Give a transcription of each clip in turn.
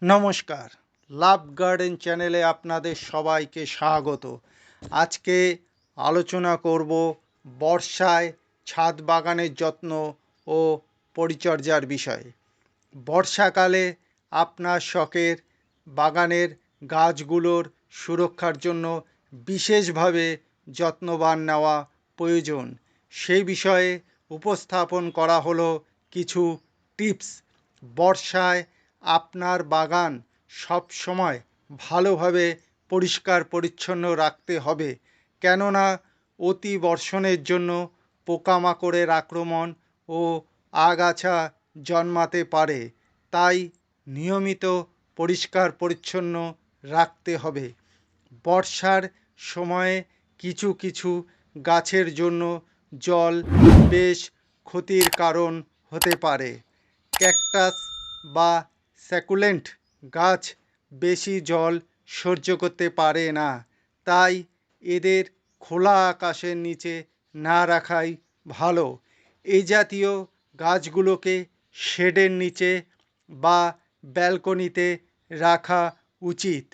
নমস্কার, লাভ গার্ডেন চ্যানেলে আপনাদের সবাইকে স্বাগত। আজকে আলোচনা করব বর্ষায় ছাদ বাগানের যত্ন ও পরিচর্যার বিষয়ে। বর্ষাকালে আপনার শখের বাগানের গাছগুলোর সুরক্ষার জন্য বিশেষভাবে যত্নবান নেওয়া প্রয়োজন। সেই বিষয়ে উপস্থাপন করা হলো কিছু টিপস। বর্ষায় আপনার বাগান সব সময় ভালোভাবে পরিষ্কার পরিচ্ছন্ন রাখতে হবে, কেননা অতি বর্ষণের জন্য পোকামাকড়ের আক্রমণ ও আগাছা জন্মাতে পারে। তাই নিয়মিত পরিষ্কার পরিচ্ছন্ন রাখতে হবে। বর্ষার সময়ে কিছু কিছু গাছের জন্য জল বেশ ক্ষতির কারণ হতে পারে। ক্যাকটাস বা স্যাকুলেন্ট গাছ বেশি জল সহ্য করতে পারে না, তাই এদের খোলা আকাশের নিচে না রাখাই ভালো। এই জাতীয় গাছগুলোকে শেডের নিচে বা ব্যালকনিতে রাখা উচিত।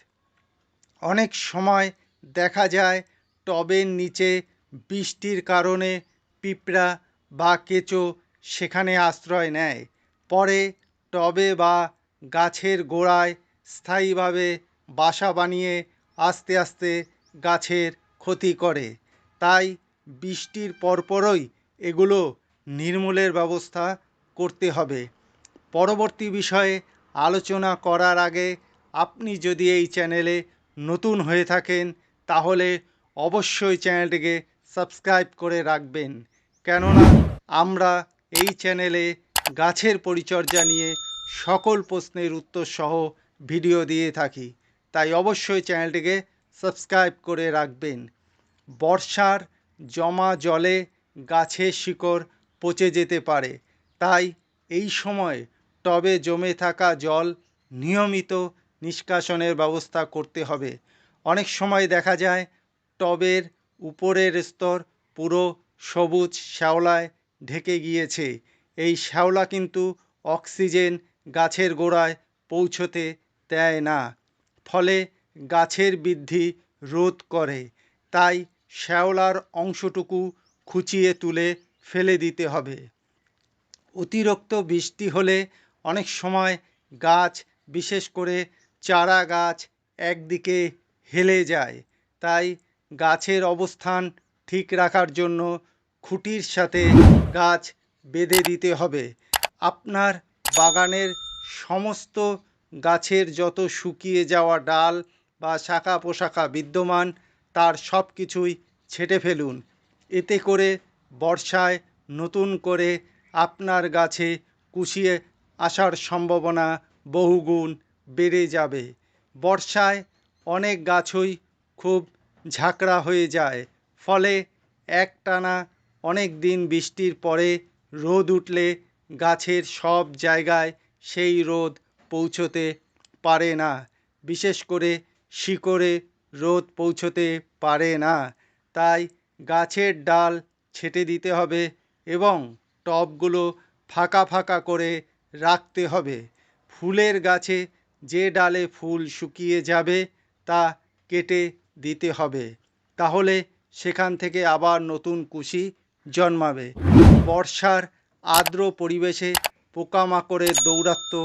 অনেক সময় দেখা যায় টবের নিচে বৃষ্টির কারণে পিঁপড়া বা কেঁচো সেখানে আশ্রয় নেয়, পরে টবে বা গাছের গোড়ায় স্থায়ীভাবে বাসা বানিয়ে আস্তে আস্তে গাছের ক্ষতি করে। তাই বৃষ্টির পরপরই এগুলো নির্মূলের ব্যবস্থা করতে হবে। পরবর্তী বিষয়ে আলোচনা করার আগে আপনি যদি এই চ্যানেলে নতুন হয়ে থাকেন তাহলে অবশ্যই চ্যানেলটিকে সাবস্ক্রাইব করে রাখবেন, কেননা আমরা এই চ্যানেলে গাছের পরিচর্যা নিয়ে সকল প্রশ্নের উত্তর সহ ভিডিও দিয়ে থাকি। তাই অবশ্যই চ্যানেলটিকে সাবস্ক্রাইব করে রাখবেন। বর্ষার জমা জলে গাছের শিকড় পচে যেতে পারে, তাই এই সময় টবে জমে থাকা জল নিয়মিত নিষ্কাশনের ব্যবস্থা করতে হবে। অনেক সময় দেখা যায় টবের উপরের স্তর পুরো সবুজ শ্যাওলায় ঢেকে গিয়েছে। এই শ্যাওলা কিন্তু অক্সিজেন গাছের গোড়ায় পৌঁছতে দেয় না, ফলে গাছের বৃদ্ধি রোধ করে। তাই শ্যাওলার অংশটুকু খুঁচিয়ে তুলে ফেলে দিতে হবে। অতিরিক্ত বৃষ্টি হলে অনেক সময় গাছ, বিশেষ করে চারা গাছ, একদিকে হেলে যায়। তাই গাছের অবস্থান ঠিক রাখার জন্য খুঁটির সাথে গাছ বেঁধে দিতে হবে। আপনার বাগানের সমস্ত গাছের যত শুকিয়ে যাওয়া ডাল বা শাখা পোশাখা বিদ্যমান তার সব কিছুই ছেঁটে ফেলুন। এতে করে বর্ষায় নতুন করে আপনার গাছে কুশিয়ে আসার সম্ভাবনা বহুগুণ বেড়ে যাবে। বর্ষায় অনেক গাছই খুব ঝাঁকড়া হয়ে যায়, ফলে একটানা অনেক দিন বৃষ্টির পরে রোদ উঠলে গাছের সব জায়গায় সেই রোদ পৌঁছতে পারে না, বিশেষ করে শিকড়ে রোদ পৌঁছতে পারে না। তাই গাছের ডাল ছেঁটে দিতে হবে এবং টবগুলো ফাঁকা ফাঁকা করে রাখতে হবে। ফুলের গাছে যে ডালে ফুল শুকিয়ে যাবে তা কেটে দিতে হবে, তাহলে সেখান থেকে আবার নতুন কুশি জন্মাবে। বর্ষার আর্দ্র পরিবেশে পোকামাকড়ের দৌরাত্ম্য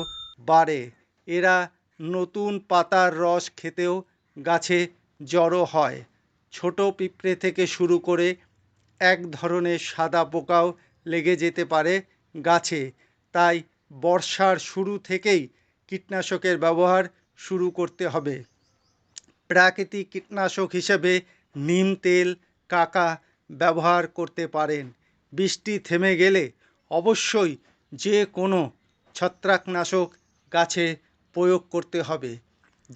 বাড়ে। এরা নতুন পাতার রস খেতেও গাছে জড়ো হয়। ছোট পিঁপড়ে থেকে শুরু করে এক ধরনের সাদা পোকাও লেগে যেতে পারে গাছে। তাই বর্ষার শুরু থেকেই কীটনাশকের ব্যবহার শুরু করতে হবে। প্রাকৃতিক কীটনাশক হিসেবে নিম তেল, কাকা ব্যবহার করতে পারেন। বৃষ্টি থেমে গেলে অবশ্যই যে কোনো ছত্রাকনাশক গাছে প্রয়োগ করতে হবে।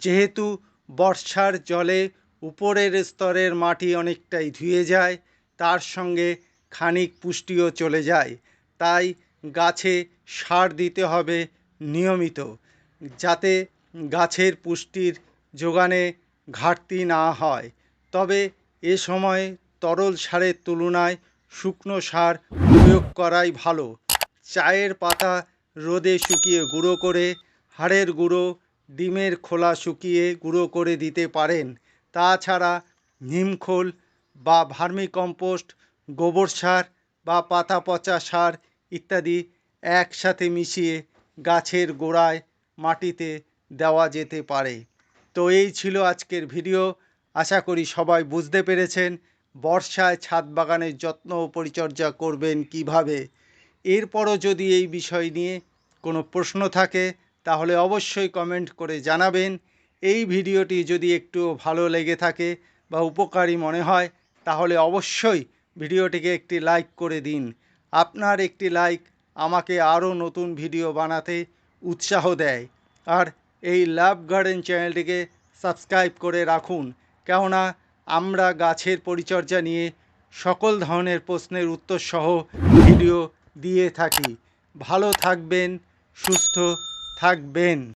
যেহেতু বর্ষার জলে উপরের স্তরের মাটি অনেকটাই ধুয়ে যায়, তার সঙ্গে খানিক পুষ্টিও চলে যায়। তাই গাছে সার দিতে হবে নিয়মিত, যাতে গাছের পুষ্টির যোগানে ঘাটতি না হয়। তবে এ সময় তরল সারের তুলনায় শুকনো সার প্রয়োগ করাই ভালো। চায়ের পাতা রোদে শুকিয়ে গুঁড়ো করে, হাড়ের গুঁড়ো ডিমের খোলা শুকিয়ে গুঁড়ো করে দিতে পারেন। তাছাড়া নিমখোল বা ভার্মিকম্পোস্ট, গোবর সার বা পাতা পচা সার ইত্যাদি একসাথে মিশিয়ে গাছের গোড়ায় মাটিতে দেওয়া যেতে পারে। তো এই ছিল আজকের ভিডিও। আশা করি সবাই বুঝতে পেরেছেন বর্ষায় ছাদ বাগানের যত্ন ও পরিচর্যা করবেন কিভাবে। এরপরও যদি এই বিষয় নিয়ে কোনো প্রশ্ন থাকে তাহলে অবশ্যই কমেন্ট করে জানাবেন। এই ভিডিওটি যদি একটুও ভালো লেগে থাকে বা উপকারী মনে হয় তাহলে অবশ্যই ভিডিওটিকে একটি লাইক করে দিন। আপনার একটি লাইক আমাকে আরও নতুন ভিডিও বানাতে উৎসাহ দেয়। আর এই লাভ গার্ডেন চ্যানেলটিকে সাবস্ক্রাইব করে রাখুন, কেননা আমরা গাছের পরিচর্যা নিয়ে সকল ধরনের প্রশ্নের উত্তর সহ ভিডিও দিয়ে থাকি। ভালো থাকবেন, সুস্থ থাকবেন।